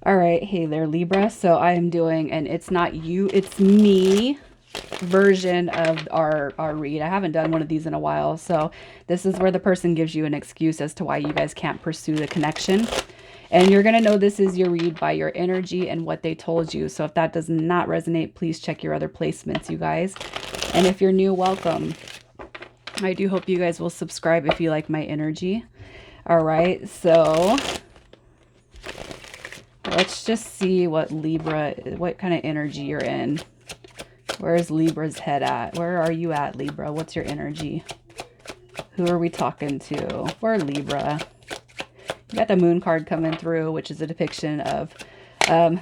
All right, hey there, Libra. So I am doing an it's not you, it's me version of our read. I haven't done one of these in a while. So this is where the person gives you an excuse as to why you guys can't pursue the connection. And you're going to know this is your read by your energy and what they told you. So if that does not resonate, please check your other placements, you guys. And if you're new, welcome. I do hope you guys will subscribe if you like my energy. All right, so let's just see what kind of energy you're in. Where's Libra's head at? Where are you at, Libra? What's your energy? Who are we talking to? For Libra. You got the Moon card coming through, which is a depiction of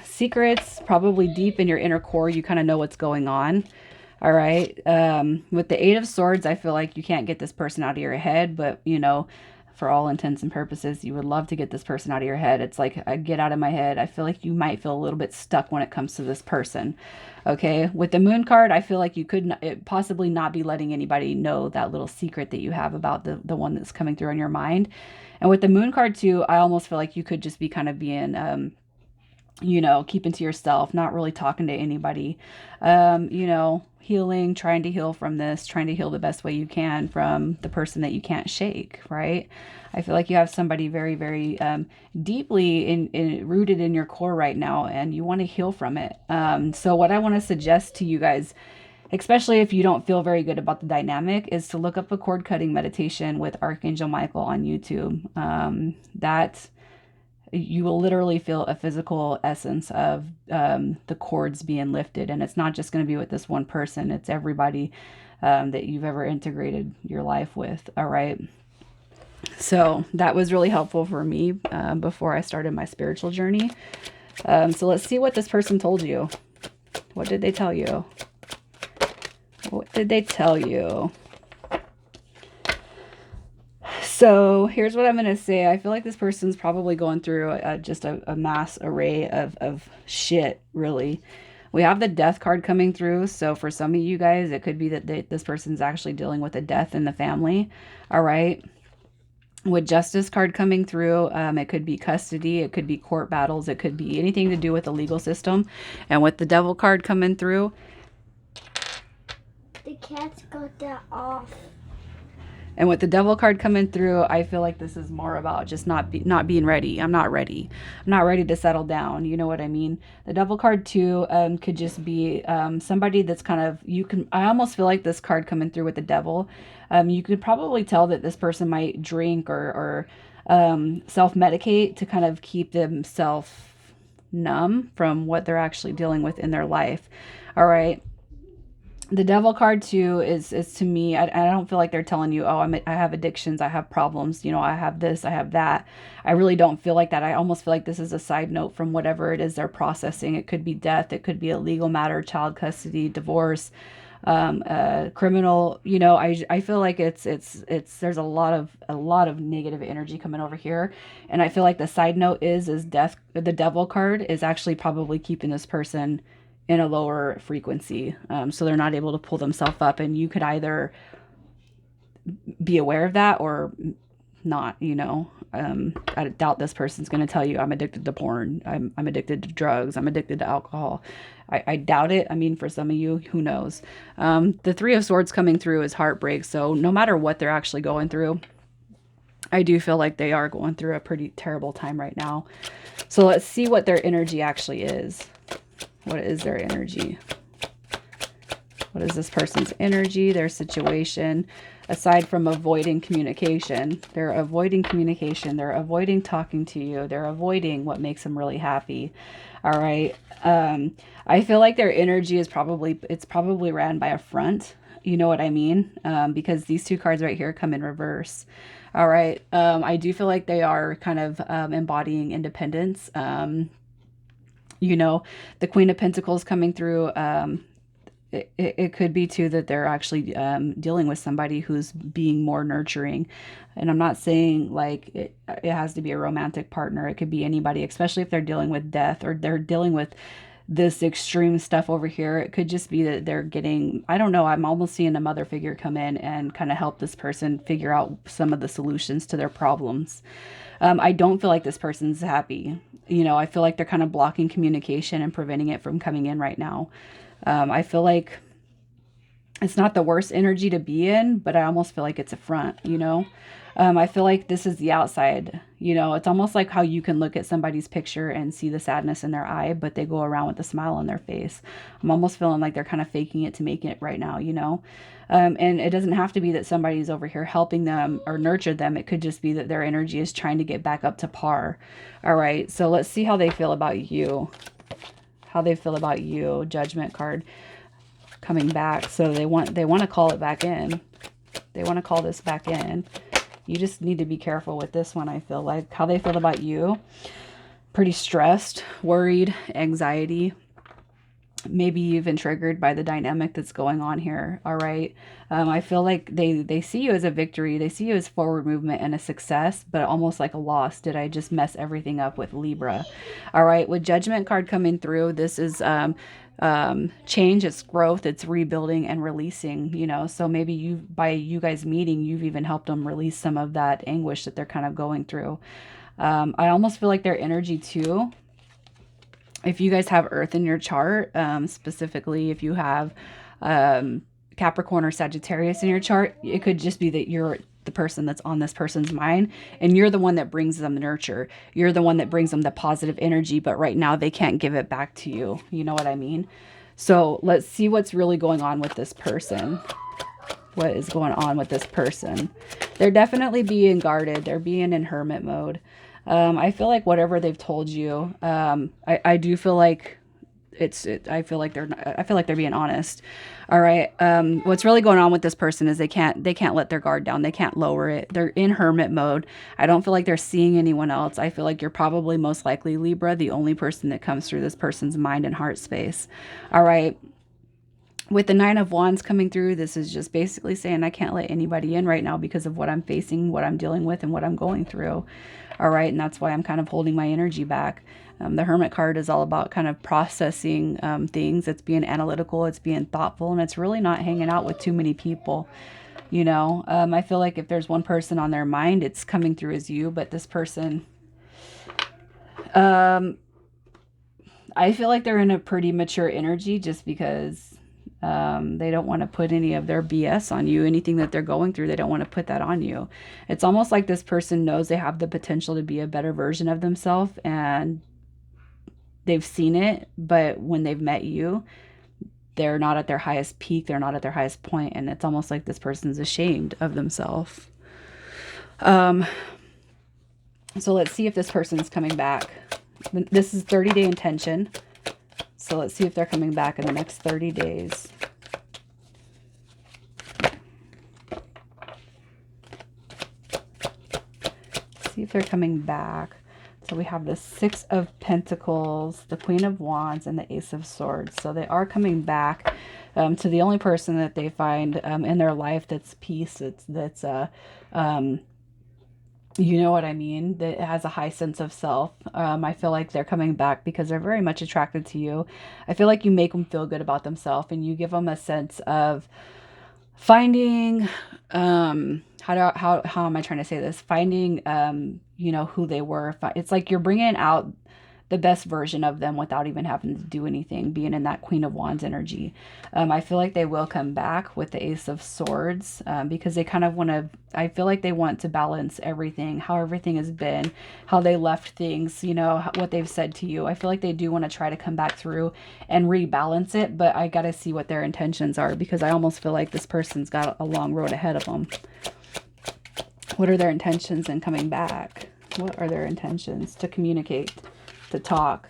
secrets, probably deep in your inner core. You kind of know what's going on. All right. With the Eight of Swords, I feel like you can't get this person out of your head, but you know, for all intents and purposes, you would love to get this person out of your head. It's like, I get out of my head. I feel like you might feel a little bit stuck when it comes to this person. Okay. With the Moon card, I feel like you could possibly not be letting anybody know that little secret that you have about the one that's coming through in your mind. And with the Moon card too, I almost feel like you could just be kind of being, you know, keeping to yourself, not really talking to anybody, you know, healing, trying to heal from this, trying to heal the best way you can from the person that you can't shake, right? I feel like you have somebody very, very deeply rooted in your core right now, and you want to heal from it. So what I want to suggest to you guys, especially if you don't feel very good about the dynamic, is to look up a cord cutting meditation with Archangel Michael on YouTube. That you will literally feel a physical essence of the cords being lifted. And it's not just going to be with this one person. It's everybody that you've ever integrated your life with. All right. So that was really helpful for me before I started my spiritual journey. So let's see what this person told you. What did they tell you? What did they tell you? So here's what I'm going to say. I feel like this person's probably going through just a mass array of shit, really. We have the death card coming through. So for some of you guys, it could be that this person's actually dealing with a death in the family. All right. With justice card coming through, it could be custody. It could be court battles. It could be anything to do with the legal system. And with the devil card coming through. The cat's got that off. And with the devil card coming through, I feel like this is more about just not being ready. I'm not ready. I'm not ready to settle down. You know what I mean? The devil card too could just be somebody that's kind of, I almost feel like this card coming through with the devil. You could probably tell that this person might drink or self-medicate to kind of keep themselves numb from what they're actually dealing with in their life. All right. The devil card too is to me, I don't feel like they're telling you, oh, I have addictions, I have problems, you know, I have this, I have that. I really don't feel like that. I almost feel like this is a side note from whatever it is they're processing. It could be death, it could be a legal matter, child custody, divorce, criminal, you know. I feel like it's there's a lot of negative energy coming over here. And I feel like the side note is death. The devil card is actually probably keeping this person in a lower frequency, so they're not able to pull themselves up. And you could either be aware of that or not, you know. I doubt this person's going to tell you, I'm addicted to porn, I'm addicted to drugs, I'm addicted to alcohol. I doubt it. I mean, for some of you, who knows? The Three of Swords coming through is heartbreak. So no matter what they're actually going through, I do feel like they are going through a pretty terrible time right now. So let's see what their energy actually is. What is their energy? What is this person's energy, their situation, aside from avoiding communication? They're avoiding communication. They're avoiding talking to you. They're avoiding what makes them really happy. All right. I feel like their energy is probably ran by a front. You know what I mean? Because these two cards right here come in reverse. All right. I do feel like they are kind of embodying independence. You know, the Queen of Pentacles coming through. It could be too that they're actually dealing with somebody who's being more nurturing. And I'm not saying like it has to be a romantic partner. It could be anybody, especially if they're dealing with death or they're dealing with this extreme stuff over here. It could just be that they're getting, I don't know, I'm almost seeing a mother figure come in and kind of help this person figure out some of the solutions to their problems. I don't feel like this person's happy. You know, I feel like they're kind of blocking communication and preventing it from coming in right now. I feel like it's not the worst energy to be in, but I almost feel like it's a front, you know? I feel like this is the outside, you know, it's almost like how you can look at somebody's picture and see the sadness in their eye, but they go around with a smile on their face. I'm almost feeling like they're kind of faking it to make it right now, you know? And it doesn't have to be that somebody's over here helping them or nurture them. It could just be that their energy is trying to get back up to par. All right, so let's see how they feel about you. How they feel about you. Judgment card coming back. So they want to call it back in. They want to call this back in. You just need to be careful with this one, I feel like. How they feel about you. Pretty stressed, worried, anxiety. Maybe even triggered by the dynamic that's going on here. All right. I feel like they see you as a victory. They see you as forward movement and a success, but almost like a loss. Did I just mess everything up with Libra? All right. With Judgment card coming through, this is change, it's growth, it's rebuilding and releasing, you know. So maybe by you guys meeting, you've even helped them release some of that anguish that they're kind of going through. I almost feel like their energy too, if you guys have Earth in your chart, specifically if you have Capricorn or Sagittarius in your chart, it could just be that you're the person that's on this person's mind, and you're the one that brings them the nurture. You're the one that brings them the positive energy, but right now they can't give it back to you. You know what I mean? So let's see what's really going on with this person. What is going on with this person? They're definitely being guarded. They're being in hermit mode. I feel like whatever they've told you, I do feel like I feel like they're being honest. All right. What's really going on with this person is they can't let their guard down. They can't lower it. They're in hermit mode. I don't feel like they're seeing anyone else. I feel like you're probably most likely, Libra, the only person that comes through this person's mind and heart space. All right. With the 9 of Wands coming through, this is just basically saying I can't let anybody in right now because of what I'm facing, what I'm dealing with, and what I'm going through. All right, and that's why I'm kind of holding my energy back. The Hermit card is all about kind of processing things. It's being analytical, it's being thoughtful, and it's really not hanging out with too many people. You know, I feel like if there's one person on their mind, it's coming through as you, but this person... I feel like they're in a pretty mature energy just because... they don't want to put any of their BS on you. Anything that they're going through, they don't want to put that on you. It's almost like this person knows they have the potential to be a better version of themselves, and they've seen it, but when they've met you, they're not at their highest peak. They're not at their highest point, and it's almost like this person's ashamed of themselves. So let's see if this person's coming back. This is 30-day intention. So let's see if they're coming back in the next 30 days. See if they're coming back. So we have the 6 of Pentacles, the Queen of Wands, and the Ace of Swords. So they are coming back to the only person that they find in their life that's peace, that's you know what I mean, that has a high sense of self. I feel like they're coming back because they're very much attracted to you. I feel like you make them feel good about themselves, and you give them a sense of finding, how am I trying to say this? Finding, you know, who they were. It's like you're bringing out the best version of them without even having to do anything, being in that Queen of Wands energy. I feel like they will come back with the Ace of Swords because they kind of want to, I feel like they want to balance everything, how everything has been, how they left things, you know, what they've said to you. I feel like they do want to try to come back through and rebalance it, but I got to see what their intentions are because I almost feel like this person's got a long road ahead of them. What are their intentions in coming back? What are their intentions to communicate? To talk?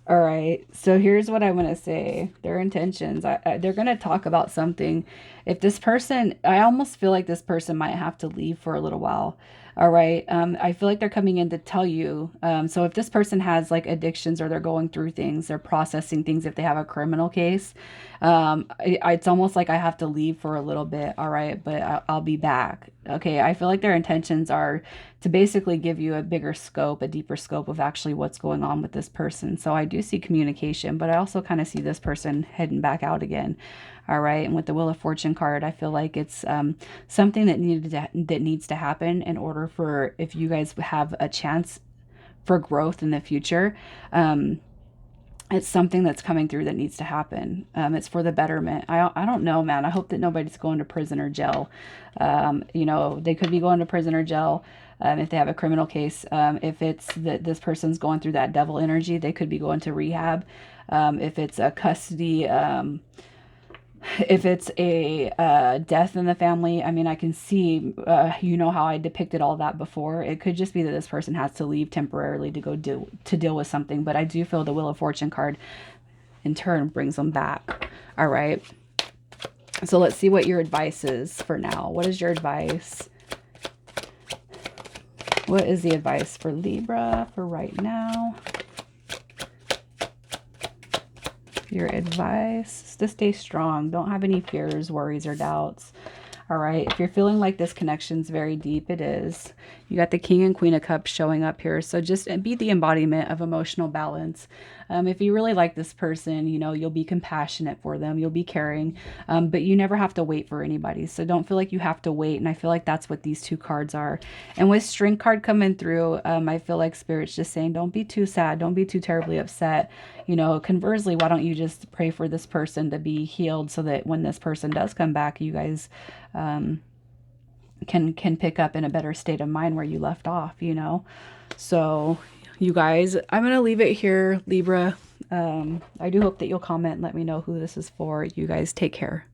All right, so here's what I want to say. Their intentions, they're going to talk about something. If this person, I almost feel like this person might have to leave for a little while. All right, I feel like they're coming in to tell you. So if this person has like addictions or they're going through things, they're processing things, if they have a criminal case, it's almost like I have to leave for a little bit. All right, but I'll be back. Okay, I feel like their intentions are to basically give you a bigger scope, a deeper scope of actually what's going on with this person. So I do see communication, but I also kind of see this person heading back out again. All right, and with the Wheel of Fortune card, I feel like it's something that needs to happen in order for, if you guys have a chance for growth in the future. It's something that's coming through that needs to happen. It's for the betterment. I don't know, man. I hope that nobody's going to prison or jail. You know, they could be going to prison or jail if they have a criminal case. If it's that this person's going through that devil energy, they could be going to rehab. If it's a custody, if it's a death in the family, I mean, I can see, you know how I depicted all that before. It could just be that this person has to leave temporarily to go deal with something. But I do feel the Wheel of Fortune card in turn brings them back. All right. So let's see what your advice is for now. What is your advice? What is the advice for Libra for right now? Your advice is to stay strong. Don't have any fears, worries, or doubts. All right. If you're feeling like this connection's very deep, it is. You got the King and Queen of Cups showing up here. So just be the embodiment of emotional balance. If you really like this person, you know, you'll be compassionate for them. You'll be caring, but you never have to wait for anybody. So don't feel like you have to wait. And I feel like that's what these two cards are. And with Strength card coming through, I feel like Spirit's just saying, don't be too sad. Don't be too terribly upset. You know, conversely, why don't you just pray for this person to be healed so that when this person does come back, you guys can pick up in a better state of mind where you left off, you know. So you guys, I'm going to leave it here, Libra. I do hope that you'll comment and let me know who this is for. You guys take care.